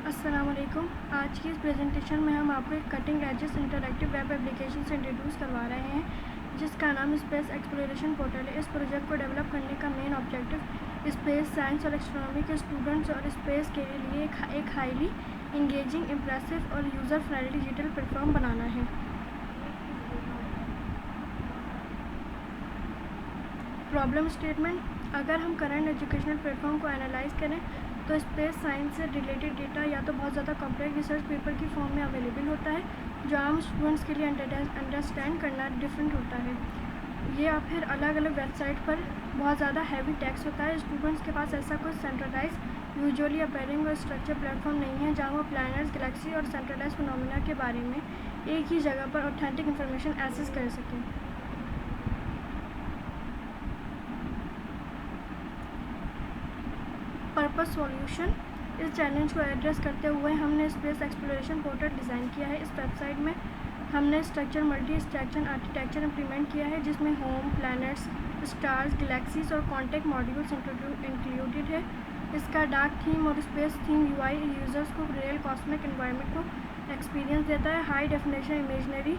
अस्सलाम वालेकुम। आज की इस प्रेजेंटेशन में हम आपको एक cutting edge interactive web application से इंट्रोड्यूस करवा रहे हैं जिसका नाम स्पेस एक्सप्लोरेशन पोर्टल है। इस प्रोजेक्ट को डेवलप करने का मेन ऑब्जेक्टिव स्पेस साइंस और एस्ट्रोनॉमी के स्टूडेंट्स और स्पेस के लिए एक हाईली इंगेजिंग, इम्प्रेसिव और यूज़र फ्रेंडली डिजिटल प्लेटफॉर्म बनाना है। प्रॉब्लम स्टेटमेंट: अगर हम करंट एजुकेशनल प्लेटफॉर्म को एनालाइज करें तो स्पेस साइंस से रिलेटेड डेटा या तो बहुत ज़्यादा कॉम्प्लेक्स रिसर्च पेपर की फॉर्म में अवेलेबल होता है जो आम स्टूडेंट्स के लिए अंडरस्टैंड करना डिफरेंट होता है। ये या फिर अलग अलग वेबसाइट पर बहुत ज़्यादा हैवी टेक्स्ट होता है। स्टूडेंट्स के पास ऐसा कोई सेंट्रलाइज, यूजुअली अपीयरिंग और स्ट्रक्चर प्लेटफॉर्म नहीं है जहाँ वो प्लैनेट्स, गैलेक्सी और सेंट्रलाइज फिनोमेना के बारे में एक ही जगह पर ऑथेंटिक इन्फॉर्मेशन एक्सेस कर सकें। पर्पस सॉल्यूशन: इस चैलेंज को एड्रेस करते हुए हमने स्पेस एक्सप्लोरेशन पोर्टल डिज़ाइन किया है। इस वेबसाइट में हमने structure multi structure architecture implement किया है जिसमें होम, प्लैनेट्स, स्टार्स, गैलेक्सीज और कॉन्टैक्ट मॉड्यूल्स इंक्लूडेड है। इसका डार्क थीम और स्पेस थीम यूआई यूज़र्स को रियल कॉस्मिक एनवायरनमेंट को एक्सपीरियंस देता है। High definition imaginary,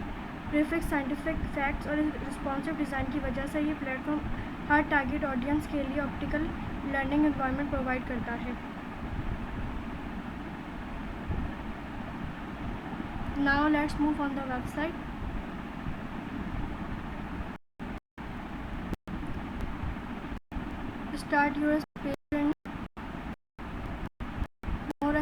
prefix, scientific facts और रिस्पॉन्सिव डिज़ाइन की वजह से ये प्लेटफॉर्म हर टारगेट ऑडियंस के लिए ऑप्टिकल लर्निंग एनवायरनमेंट प्रोवाइड करता है। Now let's move on the website. Start your space journey. More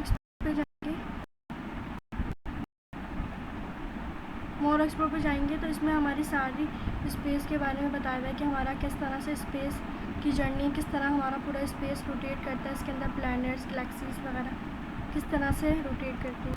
explore पे जाएंगे तो इसमें हमारी सारी स्पेस के बारे में बताया हुआ है कि हमारा किस तरह से स्पेस की जर्नी, किस तरह हमारा पूरा स्पेस रोटेट करता है, इसके अंदर प्लैनेट्स, गैलेक्सीज वगैरह किस तरह से रोटेट करती है।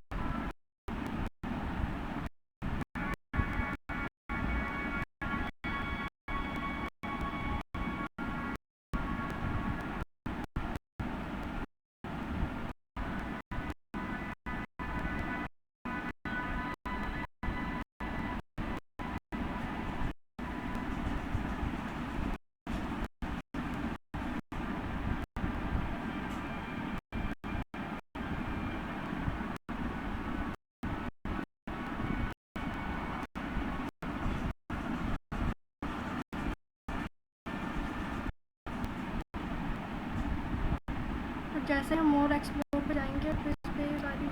जैसे हम मोर एक्सप्लोर पे जाएंगे तो इस पर सारी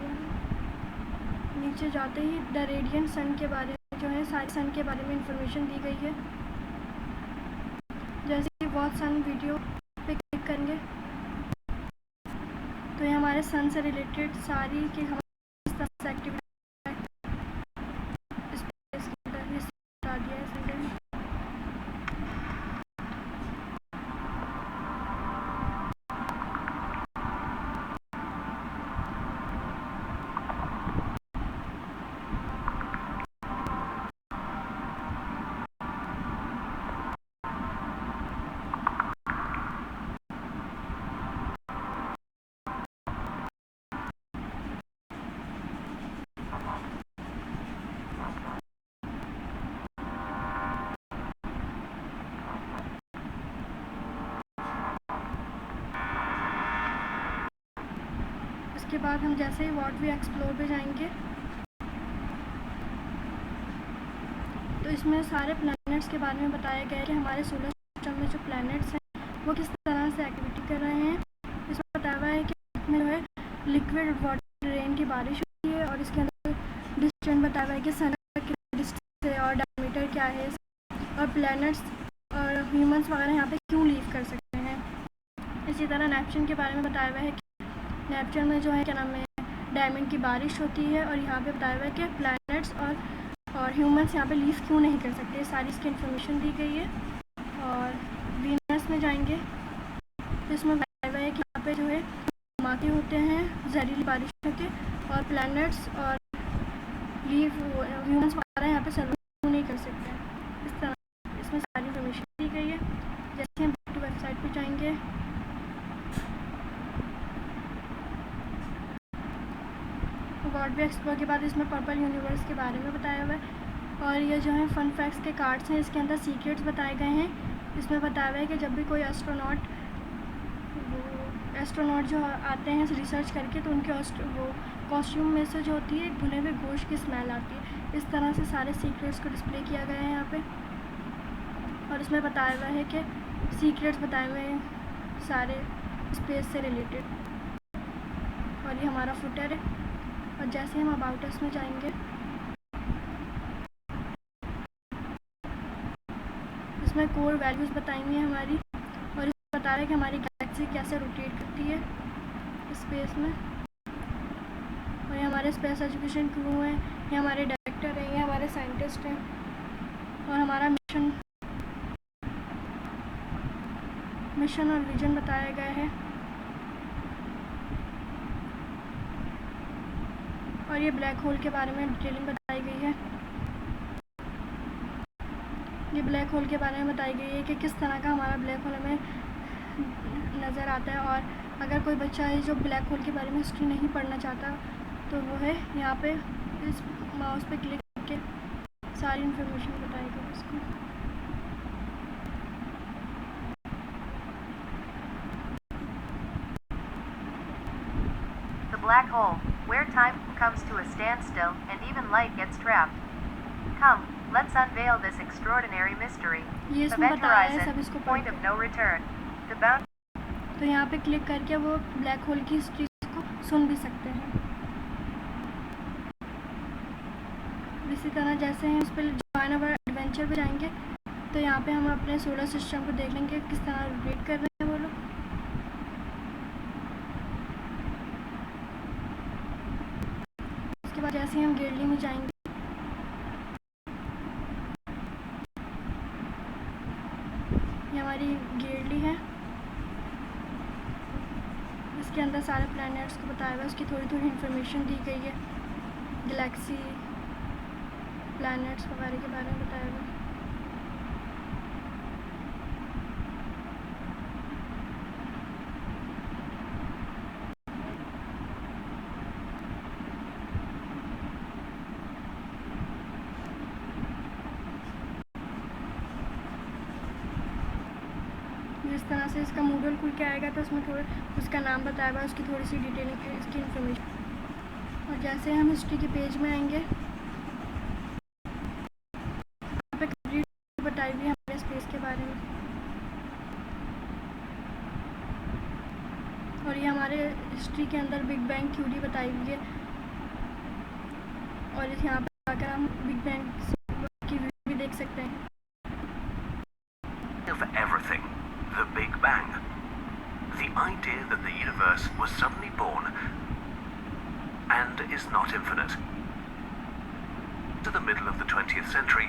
नीचे जाते ही द रेडियंट सन के बारे में जो है सारे सन के बारे में इंफॉर्मेशन दी गई है। जैसे कि वॉच सन वीडियो पे क्लिक करेंगे तो ये हमारे सन से रिलेटेड सारी की हमारी इस तरह से एक्टिविटी बता दिया है। इसके बाद हम जैसे ही व्हाट वी एक्सप्लोर पे जाएंगे तो इसमें सारे प्लैनेट्स के बारे में बताया गया है कि हमारे सोलर सिस्टम में जो प्लैनेट्स हैं वो किस तरह से एक्टिविटी कर रहे हैं। इसमें बताया हुआ है कि इसमें जो है लिक्विड वाटर रेन की बारिश होती है और इसके अंदर डिस्टेंस बताया हुआ है कि सन कितने डिस्टेंस है और डायमीटर क्या है और प्लैनेट्स और ह्यूमंस वगैरह यहाँ पे क्यों लीव कर सकते हैं। इसी तरह नेपच्यून के बारे में बताया हुआ है कि नेपच्यून में जो है क्या नाम है डायमंड की बारिश होती है और यहाँ पे बताया हुआ है कि प्लैनेट्स और ह्यूमंस यहाँ पे लीव क्यों नहीं कर सकते। सारी इसकी इन्फॉर्मेशन दी गई है। और वीनस में जाएंगे तो इसमें बताया हुआ है कि यहाँ पे जो है धमाके होते हैं जहरीली बारिश होते और प्लैनेट्स और लीव ह्यूमंस वगैरह यहाँ पे सर्वाइव क्यों नहीं कर सकते हैं। इस तरह इसमें सारी इन्फॉर्मेशन दी गई है। जैसे हम बैक टू वेबसाइट पर जाएंगे गॉड वी एक्सप्लोर के बाद इसमें पर्पल यूनिवर्स के बारे में बताया हुआ है। और ये जो है फन फैक्ट्स के कार्ड्स हैं, इसके अंदर सीक्रेट्स बताए गए हैं। इसमें बताया हुआ है कि जब भी कोई एस्ट्रोनॉट एस्ट्रोनॉट जो आते हैं रिसर्च करके, तो उनके वो कॉस्ट्यूम में से जो होती है भुने हुए गोश्त की स्मेल आती है। इस तरह से सारे सीक्रेट्स को डिस्प्ले किया गया है यहाँ पे, और इसमें बताया हुआ है कि सीक्रेट्स बताए हुए हैं सारे स्पेस से रिलेटेड। और ये हमारा फुटर है, और जैसे हम अबाउट अस में जाएंगे, इसमें कोर वैल्यूज़ बताई हुई हैं हमारी, और इसमें बता रहा है कि हमारी गैलेक्सी कैसे रोटेट करती है स्पेस में। और ये हमारे स्पेस एजुकेशन क्रू हैं, ये हमारे डायरेक्टर हैं, ये हमारे साइंटिस्ट हैं, और हमारा मिशन और विजन बताया गया है। और ये ब्लैक होल के बारे में डिटेलिंग बताई गई है। ये ब्लैक होल के बारे में बताई गई है कि किस तरह का हमारा ब्लैक होल हमें नज़र आता है। और अगर कोई बच्चा है जो ब्लैक होल के बारे में हिस्ट्री नहीं पढ़ना चाहता, तो वो है यहाँ पे इस माउस पे क्लिक करके सारी इन्फॉर्मेशन बताएगा उसको। The black hole, where time comes to a standstill and even light gets trapped. Come, let's unveil this extraordinary mystery. Event horizon, point of no return. The bound. तो यहाँ पे click करके वो black hole की history को सुन भी सकते हैं। इसी तरह जैसे हम उस पर जॉइन अवर एडवेंचर पे जाएंगे, तो यहाँ पे हम अपने सोलर सिस्टम को देख लेंगे किस तरह रोटेट कर रहे हैं वो लोग। उसके बाद जैसे हम गेरली में जाएंगे, ये हमारी गेरली है, इसके अंदर सारे प्लैनेट्स को बताया हुआ है, उसकी थोड़ी थोड़ी इन्फॉर्मेशन दी गई है, गैलेक्सी प्लैनेट्स वगैरह के बारे में बताया हुआ है। जिस तरह से इसका मॉडल खुल के आएगा, तो उसमें थोड़ा उसका नाम बताया हुआ है, उसकी थोड़ी सी डिटेलिंग, इसकी इन्फॉर्मेशन। और जैसे हम हिस्ट्री के पेज में आएंगे, यहाँ पे कंप्लीट बताई हुई है हमारे स्पेस के बारे में। और ये हमारे हिस्ट्री के अंदर बिग बैंग थ्योरी बताई हुई है, और इस यहाँ पर आकर हम बिग बैंग की वीडियो भी देख सकते हैं। Of everything, the Big Bang. The idea that the universe was suddenly born and is not infinite. To the middle of the 20th century,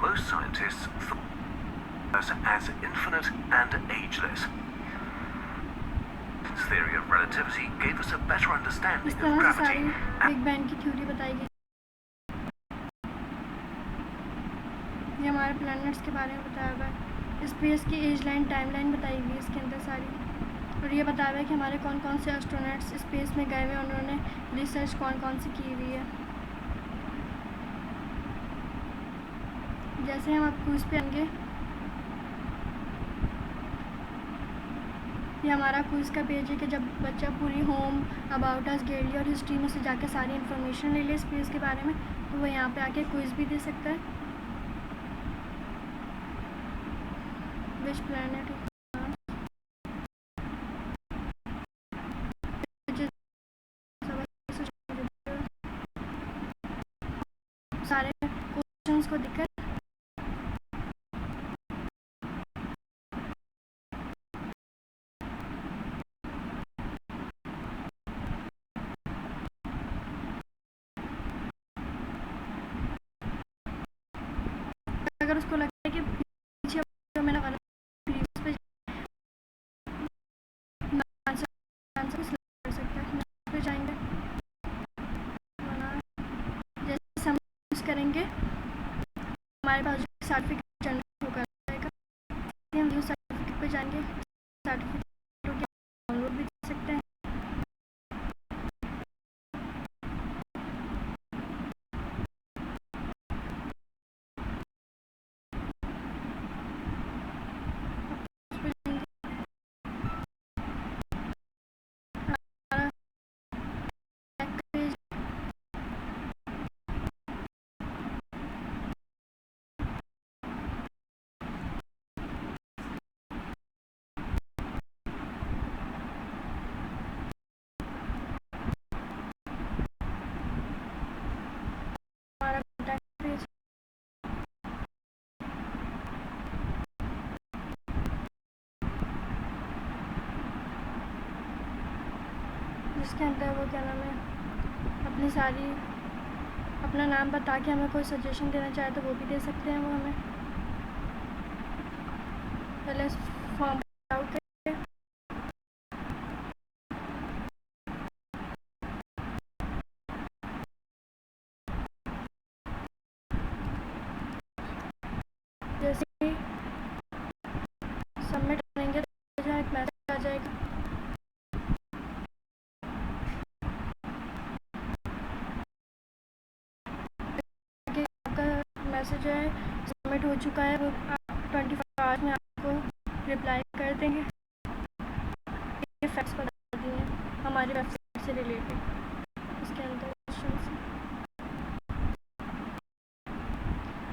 most scientists thought us as infinite and ageless. This theory of relativity gave us a better understanding इस of तरह से gravity सारी and big bang की theory बताई गई। ये हमारे planets के बारे में बताया हुआ है, स्पेस की एज लाइन, टाइम लाइन बताई हुई है इसके अंदर सारी। और ये बताया हुआ है कि हमारे कौन कौन से एस्ट्रोनॉट्स स्पेस में गए हुए हैं, उन्होंने रिसर्च कौन कौन सी की हुई है। जैसे हम अब क्विज पे आएंगे, ये हमारा क्विज का पेज है कि जब बच्चा पूरी होम, अबाउट अस, गेरली और हिस्ट्री में से जाके सारी इन्फॉर्मेशन ले ले स्पेस के बारे में, तो वो यहाँ पे आके क्विज भी दे सकता है। विच प्लैनेट सारे क्वेश्चंस को दिक्कत अगर उसको लगता है कि पीछे जो मैंने गलत प्रीवियस पे आंसर कर सकता है, पे जाएंगे, जैसे हम यूज़ करेंगे हमारे पास सर्टिफिकेट जनरेट होकर आएगा, हम यूज़ सर्टिफिकेट पे जाएंगे, सर्टिफिकेट डाउनलोड भी कर सकते हैं। जिसके अंदर वो क्या नाम है अपनी सारी अपना नाम बता के हमें कोई सजेशन देना चाहे तो वो भी दे सकते हैं वो हमें। पहले इस फॉर्म आउट करें। जैसे ही सबमिट करेंगे तो जो एक मैसेज आ जाएगा। आपका मैसेज है सबमिट हो चुका है, वो 24 आवर्स में आपको रिप्लाई कर देंगे। ये फैक्ट्स बता दिए हमारी वेबसाइट से रिलेटेड इसके अंदर।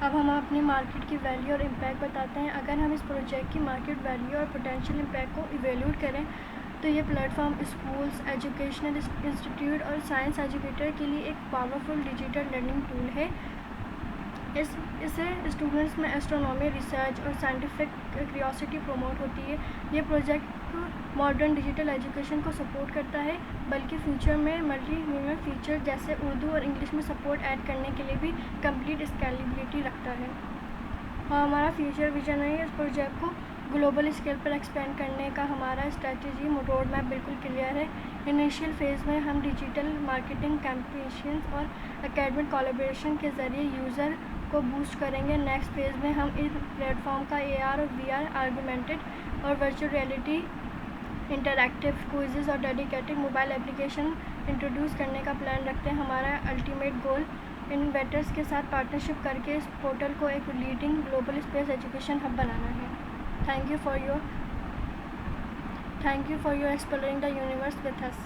अब हम अपनी मार्केट की वैल्यू और इम्पैक्ट बताते हैं। अगर हम इस प्रोजेक्ट की मार्केट वैल्यू और पोटेंशियल इम्पैक्ट को इवेल्यूट करें तो ये प्लेटफॉर्म स्कूल्स, एजुकेशनल इंस्टीट्यूट और साइंस एजुकेटर के लिए एक पावरफुल डिजिटल लर्निंग टूल है। इससे स्टूडेंट्स में एस्ट्रोनॉमी रिसर्च और साइंटिफिक क्यूरियोसिटी प्रमोट होती है। ये प्रोजेक्ट मॉडर्न डिजिटल एजुकेशन को सपोर्ट करता है, बल्कि फ्यूचर में मल्टीमीडिया फीचर जैसे उर्दू और इंग्लिश में सपोर्ट ऐड करने के लिए भी कंप्लीट स्केलेबिलिटी रखता है। और हमारा फ्यूचर विजन है इस प्रोजेक्ट को ग्लोबल स्केल पर एक्सपेंड करने का। हमारा स्ट्रेटजी रोड मैप बिल्कुल क्लियर है। इनिशियल फेज़ में हम डिजिटल मार्केटिंग कैंपेन्स और एकेडमिक कोलैबोरेशन के ज़रिए यूज़र को बूस्ट करेंगे। नेक्स्ट फेज़ में हम इस प्लेटफॉर्म का AR और VR आर्गुमेंटेड और वर्चुअल रियलिटी इंटरैक्टिव क्विज़ेस और डेडिकेटेड मोबाइल एप्लीकेशन इंट्रोड्यूस करने का प्लान रखते हैं। हमारा अल्टीमेट गोल इनोवेटर्स के साथ पार्टनरशिप करके इस पोर्टल को एक leading global space education hub बनाना है। Thank you for your exploring the universe with us.